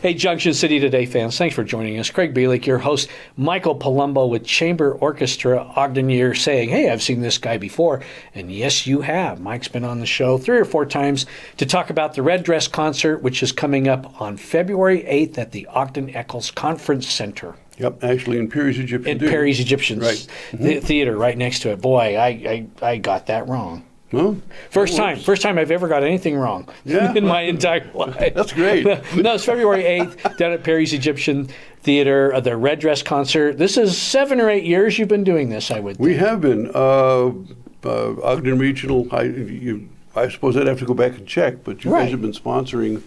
Hey, Junction City Today fans, thanks for joining us. Craig Bielik, your host, Michael Palumbo with Chamber Orchestra Ogden. You're saying, hey, I've seen this guy before. And yes, you have. Mike's been on the show 3 or 4 times to talk about the Red Dress Concert, which is coming up on February 8th at the Ogden Eccles Conference Center. Yep, actually in Perry's Egyptian Theater. In Perry's Egyptian Theater right next to it. Boy, I got that wrong. Well, first time I've ever got anything wrong in my entire life. That's great. No, it's February 8th down at Perry's Egyptian Theater, the Red Dress Concert. This is 7 or 8 years you've been doing this, I would think. We have been. Ogden Regional, I suppose I'd have to go back and check, but you guys have been sponsoring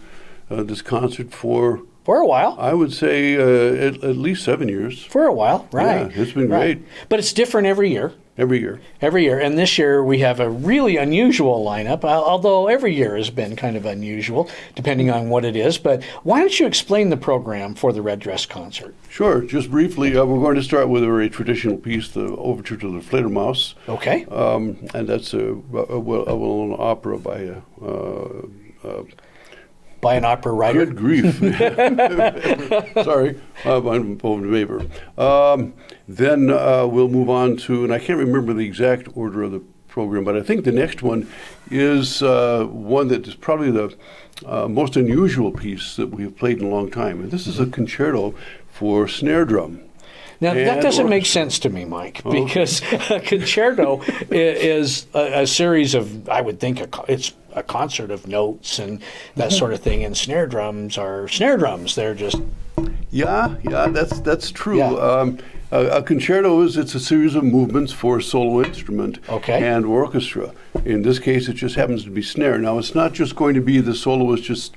this concert for a while. I would say at least 7 years. For a while, right. Yeah, it's been great. But it's different every year. Every year. Every year. And this year we have a really unusual lineup, although every year has been kind of unusual, depending on what it is. But why don't you explain the program for the Red Dress Concert? Sure. Just briefly, we're going to start with a very traditional piece, the Overture to the Fledermaus. Okay. And that's a well-known opera by by an opera writer. Good grief. Sorry, I'm Bowman Weber. Then we'll move on to, and I can't remember the exact order of the program, but I think the next one is one that is probably the most unusual piece that we've played in a long time. And this is a concerto for snare drum. Now, that doesn't make sense to me, Mike, because a concerto is a series of, I would think, it's a concert of notes and that sort of thing, and snare drums are snare drums. They're just... Yeah, that's true. Yeah. A concerto it's a series of movements for solo instrument and orchestra. In this case, it just happens to be snare. Now, it's not just going to be the soloist just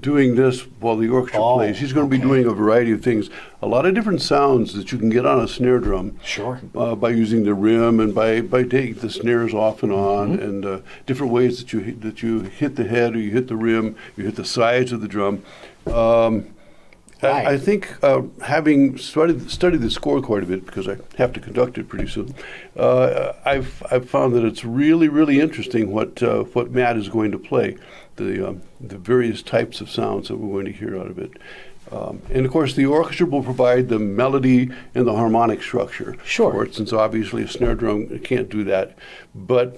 doing this while the orchestra plays. He's going to be doing a variety of things. A lot of different sounds that you can get on a snare drum. Sure. By using the rim and by taking the snares off and on, and different ways that you hit the head or you hit the rim, you hit the sides of the drum. I think having studied the score quite a bit, because I have to conduct it pretty soon, I've found that it's really, really interesting what Matt is going to play, the various types of sounds that we're going to hear out of it. And of course, the orchestra will provide the melody and the harmonic structure. Sure. Since obviously a snare drum can't do that, but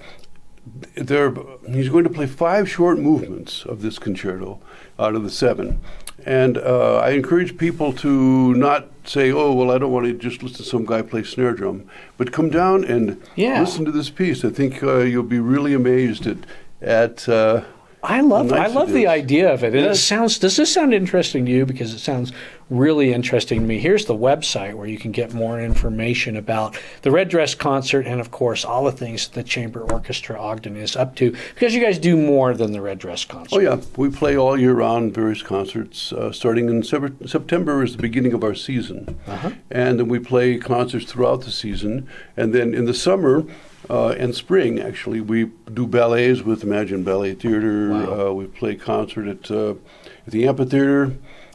he's going to play 5 short movements of this concerto out of the 7. And I encourage people to not say, oh, well, I don't want to just listen to some guy play snare drum, but come down and listen to this piece. I think you'll be really amazed at I love the idea of it. And does this sound interesting to you? Because it sounds really interesting to me. Here's the website where you can get more information about the Red Dress Concert and, of course, all the things that the Chamber Orchestra Ogden is up to, because you guys do more than the Red Dress Concert. Oh, yeah. We play all year round various concerts. Starting in September is the beginning of our season. And then we play concerts throughout the season. And then in the summer and spring, actually, we do ballets with Imagine Ballet Theater. Wow. We play concert at the amphitheater,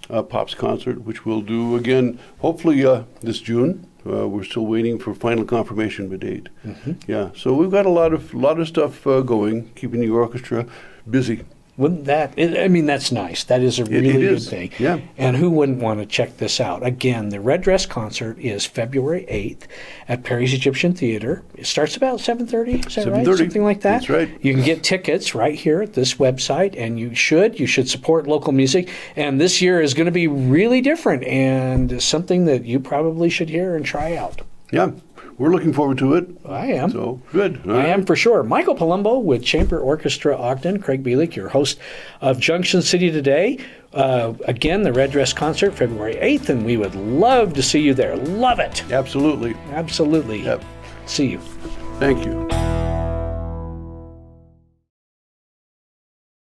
Pop's concert, which we'll do again, hopefully this June. We're still waiting for final confirmation of a date. Yeah, so we've got a lot of stuff going, keeping the orchestra busy. Wouldn't that's nice. That is a really good thing. Yeah. And who wouldn't want to check this out? Again, the Red Dress Concert is February 8th at Perry's Egyptian Theater. It starts about 7:30, is that right? Something like that? That's right. You can get tickets right here at this website, and you should support local music. And this year is going to be really different and something that you probably should hear and try out. Yeah. We're looking forward to it. I am. So, good. I am for sure. Michael Palumbo with Chamber Orchestra Ogden. Craig Bielik, your host of Junction City Today. Again, the Red Dress Concert, February 8th, and we would love to see you there. Love it. Absolutely. Absolutely. Yep. See you. Thank you.